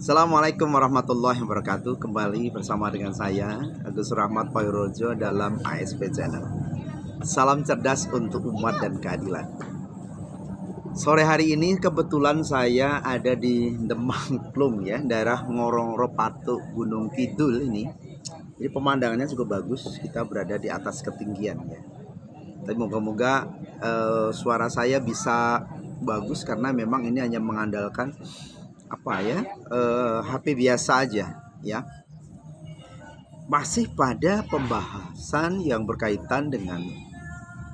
Assalamualaikum warahmatullahi wabarakatuh. Kembali bersama dengan saya Agus Rahmat Payrojo dalam ASP Channel. Salam cerdas untuk umat dan keadilan. Sore hari ini kebetulan saya ada di Demangklung ya, daerah Ngorongoro Patuk Gunung Kidul ini. Jadi pemandangannya juga bagus. Kita berada di atas ketinggian ya. Tapi moga-moga suara saya bisa bagus karena memang ini hanya mengandalkan HP biasa aja ya. Masih pada pembahasan yang berkaitan dengan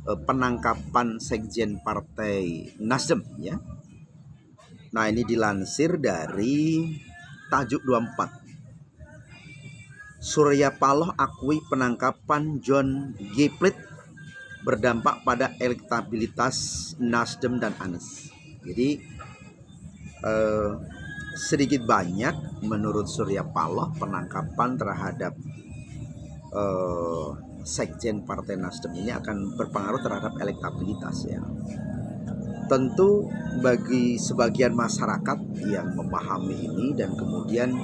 penangkapan sekjen Partai Nasdem ya. Nah, ini dilansir dari Tajuk 24. Surya Paloh akui penangkapan John G. Plate berdampak pada elektabilitas Nasdem dan Anies. Jadi sedikit banyak menurut Surya Paloh penangkapan terhadap sekjen Partai Nasdem ini akan berpengaruh terhadap elektabilitas ya. Tentu bagi sebagian masyarakat yang memahami ini dan kemudian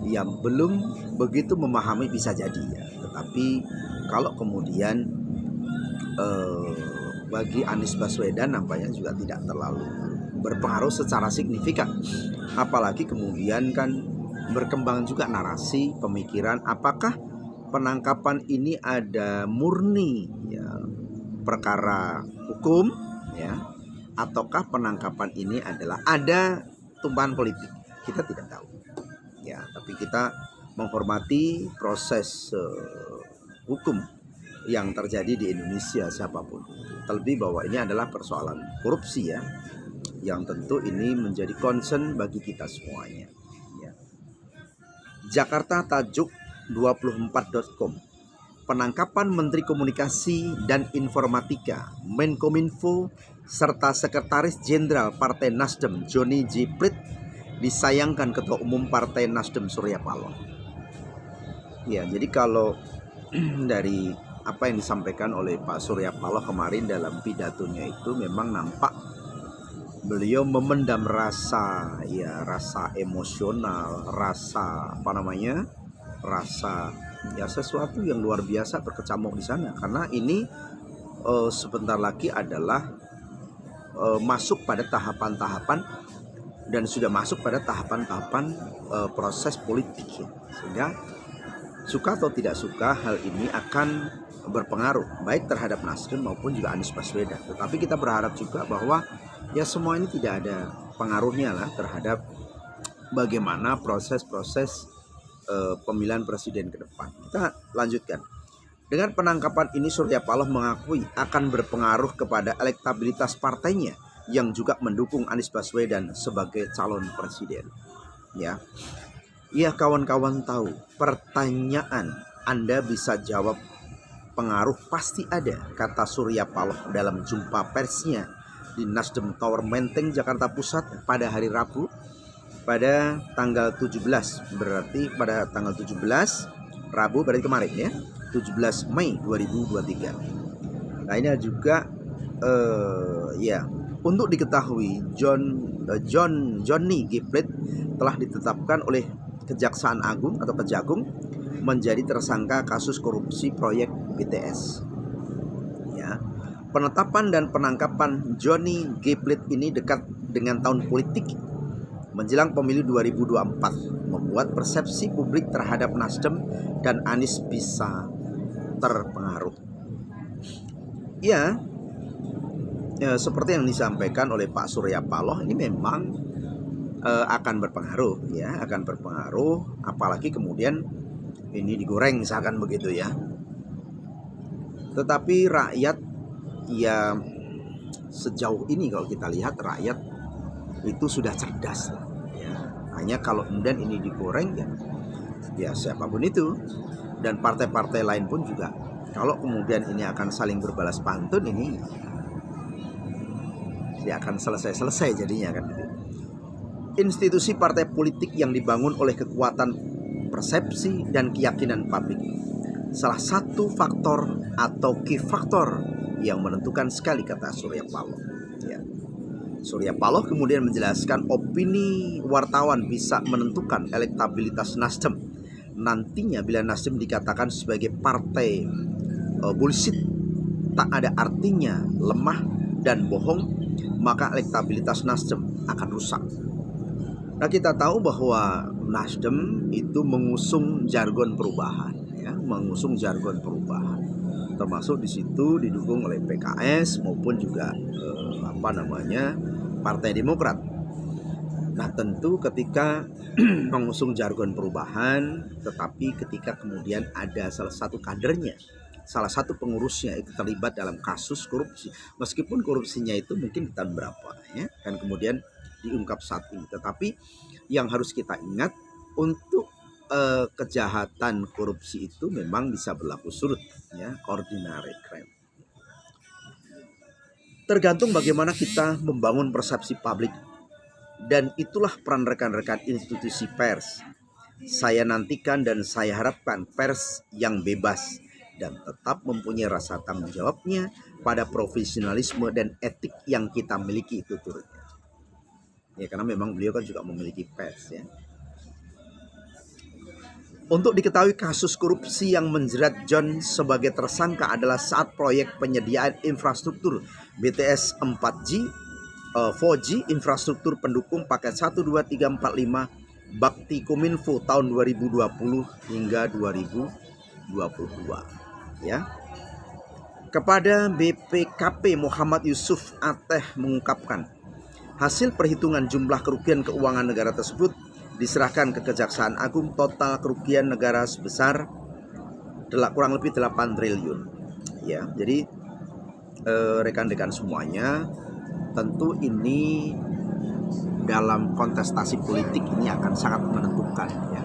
yang belum begitu memahami bisa jadi ya. Tetapi kalau kemudian bagi Anies Baswedan nampaknya juga tidak terlalu berpengaruh secara signifikan. Apalagi kemudian kan berkembang juga narasi pemikiran apakah penangkapan ini ada murni ya perkara hukum ya, ataukah penangkapan ini adalah ada tumpahan politik. Kita tidak tahu ya, tapi kita menghormati proses hukum yang terjadi di Indonesia siapapun. Terlebih bahwa ini adalah persoalan korupsi ya, yang tentu ini menjadi concern bagi kita semuanya ya. Jakarta Tajuk 24.com. Penangkapan Menteri Komunikasi dan Informatika Menkominfo serta Sekretaris Jenderal Partai Nasdem Johnny G. Plate disayangkan Ketua Umum Partai Nasdem Surya Paloh. Ya, jadi kalau dari apa yang disampaikan oleh Pak Surya Paloh kemarin dalam pidatonya itu memang nampak beliau memendam rasa emosional, rasa sesuatu yang luar biasa berkecamuk di sana, karena ini sebentar lagi adalah masuk pada tahapan-tahapan dan sudah masuk pada tahapan-tahapan proses politik ya. Sehingga suka atau tidak suka hal ini akan berpengaruh baik terhadap Nasdem maupun juga Anies Baswedan. Tetapi kita berharap juga bahwa ya semua ini tidak ada pengaruhnya lah terhadap bagaimana proses-proses pemilihan presiden ke depan. Kita lanjutkan. Dengan penangkapan ini Surya Paloh mengakui akan berpengaruh kepada elektabilitas partainya yang juga mendukung Anies Baswedan sebagai calon presiden. Ya, kawan-kawan tahu pertanyaan Anda bisa jawab. Pengaruh pasti ada, kata Surya Paloh dalam jumpa persnya di Nasdem Tower Menteng, Jakarta Pusat pada hari Rabu pada tanggal 17. Berarti pada tanggal 17 Rabu berarti kemarin ya, 17 Mei 2023. Nah, ini juga untuk diketahui Johnny G. Plate telah ditetapkan oleh Kejaksaan Agung atau Kejagung menjadi tersangka kasus korupsi proyek BTS. Ya, penetapan dan penangkapan Johnny G. Plate ini dekat dengan tahun politik menjelang pemilu 2024, membuat persepsi publik terhadap Nasdem dan Anies bisa terpengaruh. Ya, seperti yang disampaikan oleh Pak Surya Paloh, ini memang akan berpengaruh ya, apalagi kemudian ini digoreng misalkan begitu ya. Tetapi rakyat ya sejauh ini kalau kita lihat rakyat itu sudah cerdas ya. Hanya kalau kemudian ini digoreng ya siapapun itu dan partai-partai lain pun juga kalau kemudian ini akan saling berbalas pantun, ini tidak akan selesai jadinya kan. Institusi partai politik yang dibangun oleh kekuatan persepsi dan keyakinan publik salah satu faktor atau key faktor yang menentukan sekali, kata Surya Paloh ya. Surya Paloh kemudian menjelaskan opini wartawan bisa menentukan elektabilitas Nasdem. Nantinya bila Nasdem dikatakan sebagai partai bullshit, tak ada artinya, lemah dan bohong, maka elektabilitas Nasdem akan rusak. Nah, kita tahu bahwa Nasdem itu mengusung jargon perubahan, ya, mengusung jargon perubahan. Termasuk di situ didukung oleh PKS maupun juga Partai Demokrat. Nah, tentu ketika mengusung jargon perubahan, tetapi ketika kemudian ada salah satu kadernya, salah satu pengurusnya itu terlibat dalam kasus korupsi, meskipun korupsinya itu mungkin di tahun berapa, ya, dan kemudian diungkap saat ini. Tetapi yang harus kita ingat, untuk kejahatan korupsi itu memang bisa berlaku surut, ya, ordinary crime. Tergantung bagaimana kita membangun persepsi publik, dan itulah peran rekan-rekan institusi pers. Saya nantikan dan saya harapkan pers yang bebas dan tetap mempunyai rasa tanggung jawabnya pada profesionalisme dan etik yang kita miliki itu turutnya. Ya, karena memang beliau kan juga memiliki pers, ya. Untuk diketahui, kasus korupsi yang menjerat John sebagai tersangka adalah saat proyek penyediaan infrastruktur BTS 4G, 4G infrastruktur pendukung paket 1, 2, 3, 4, 5 Bakti Kominfo tahun 2020 hingga 2022, ya. Kepada BPKP Muhammad Yusuf Ateh mengungkapkan, hasil perhitungan jumlah kerugian keuangan negara tersebut diserahkan ke Kejaksaan Agung. Total kerugian negara sebesar kurang lebih 8 triliun. Ya, jadi rekan-rekan semuanya, tentu ini dalam kontestasi politik ini akan sangat menentukan, ya.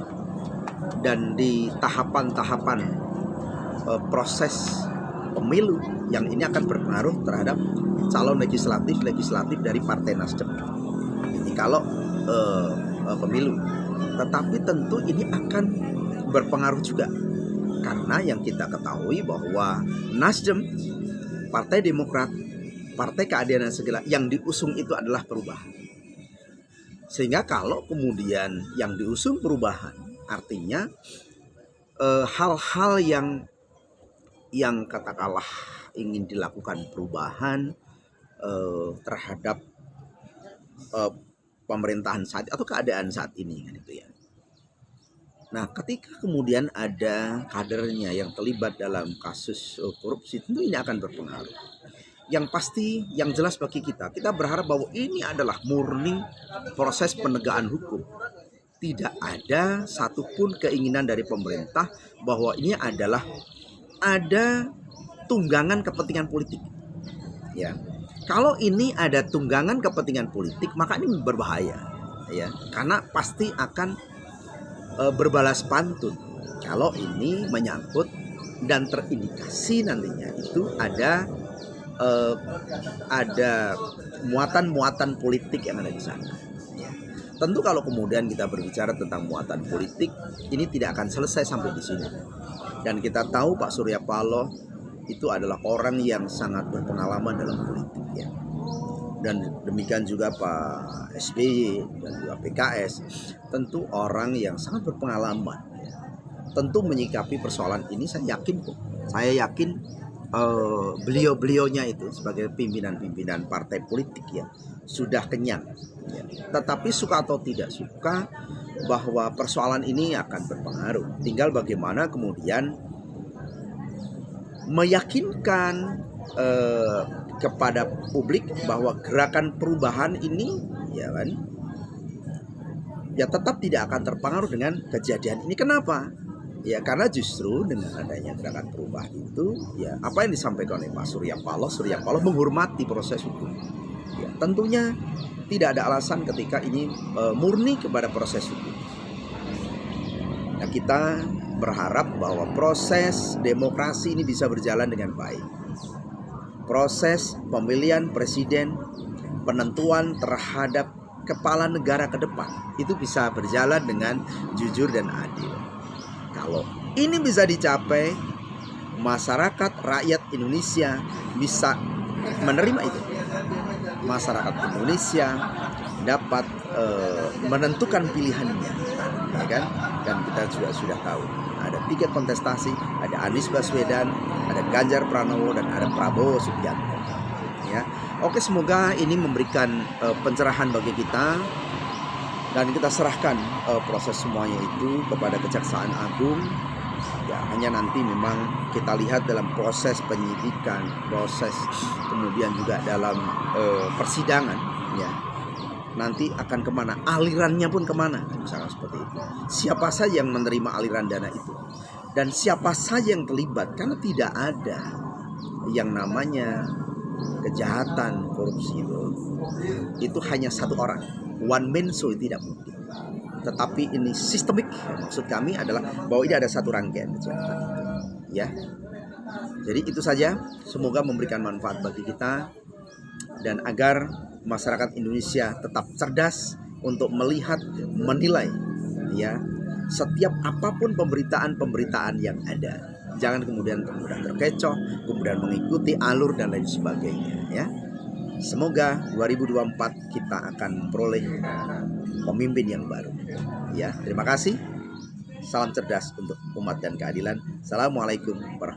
Dan di tahapan-tahapan proses pemilu yang ini akan berpengaruh terhadap calon legislatif dari Partai Nasdem. Ini kalau pemilu, tetapi tentu ini akan berpengaruh juga, karena yang kita ketahui bahwa Nasdem, Partai Demokrat, Partai Keadilan Sejahtera yang diusung itu adalah perubahan. Sehingga kalau kemudian yang diusung perubahan, artinya hal-hal yang katakanlah ingin dilakukan perubahan terhadap pemerintahan saat atau keadaan saat ini, kan, itu ya. Nah, ketika kemudian ada kadernya yang terlibat dalam kasus korupsi, tentu ini akan berpengaruh. Yang pasti, yang jelas bagi kita berharap bahwa ini adalah murni proses penegakan hukum. Tidak ada satupun keinginan dari pemerintah bahwa ini adalah ada tunggangan kepentingan politik, ya. Kalau ini ada tunggangan kepentingan politik, maka ini berbahaya, ya, karena pasti akan berbalas pantun kalau ini menyangkut dan terindikasi nantinya itu ada muatan-muatan politik yang ada di sana, ya. Tentu kalau kemudian kita berbicara tentang muatan politik, ini tidak akan selesai sampai di sini. Dan kita tahu Pak Surya Paloh itu adalah orang yang sangat berpengalaman dalam politik, ya. Dan demikian juga Pak SBY dan juga PKS, tentu orang yang sangat berpengalaman, ya. Tentu menyikapi persoalan ini saya yakin beliau-beliaunya itu sebagai pimpinan-pimpinan partai politik ya sudah kenyang, ya. Tetapi suka atau tidak suka bahwa persoalan ini akan berpengaruh. Tinggal bagaimana kemudian meyakinkan kepada publik bahwa gerakan perubahan ini, ya kan, ya tetap tidak akan terpengaruh dengan kejadian ini. Kenapa? Ya karena justru dengan adanya gerakan perubahan itu, ya apa yang disampaikan oleh Pak Surya Paloh menghormati proses hukum. Ya, tentunya tidak ada alasan ketika ini murni kepada proses hukum. Nah, kita berharap bahwa proses demokrasi ini bisa berjalan dengan baik. Proses pemilihan presiden, penentuan terhadap kepala negara ke depan itu bisa berjalan dengan jujur dan adil. Kalau ini bisa dicapai, masyarakat rakyat Indonesia bisa menerima itu. masyarakat Indonesia dapat menentukan pilihannya, ya kan? Dan kita juga sudah tahu ada 3 kontestasi, ada Anies Baswedan, ada Ganjar Pranowo, dan ada Prabowo Subianto. Ya, oke, semoga ini memberikan pencerahan bagi kita, dan kita serahkan proses semuanya itu kepada Kejaksaan Agung. Ya, hanya nanti memang kita lihat dalam proses penyidikan, proses kemudian juga dalam persidangan, ya, nanti akan kemana, alirannya pun kemana, misalnya seperti itu. Siapa saja yang menerima aliran dana itu, dan siapa saja yang terlibat, karena tidak ada yang namanya kejahatan korupsi itu hanya satu orang, one man show, tidak mungkin. Tetapi ini sistemik. Maksud kami adalah bahwa ini ada satu rangkaian kejahatan, ya. Jadi itu saja, semoga memberikan manfaat bagi kita, dan agar masyarakat Indonesia tetap cerdas untuk melihat, menilai, ya, setiap apapun pemberitaan-pemberitaan yang ada. Jangan kemudian terkecoh, kemudian mengikuti alur dan lain sebagainya, ya. Semoga 2024 kita akan memperoleh pemimpin yang baru, ya. Terima kasih. Salam cerdas untuk umat dan keadilan. Assalamualaikum warahmatullahi wabarakatuh.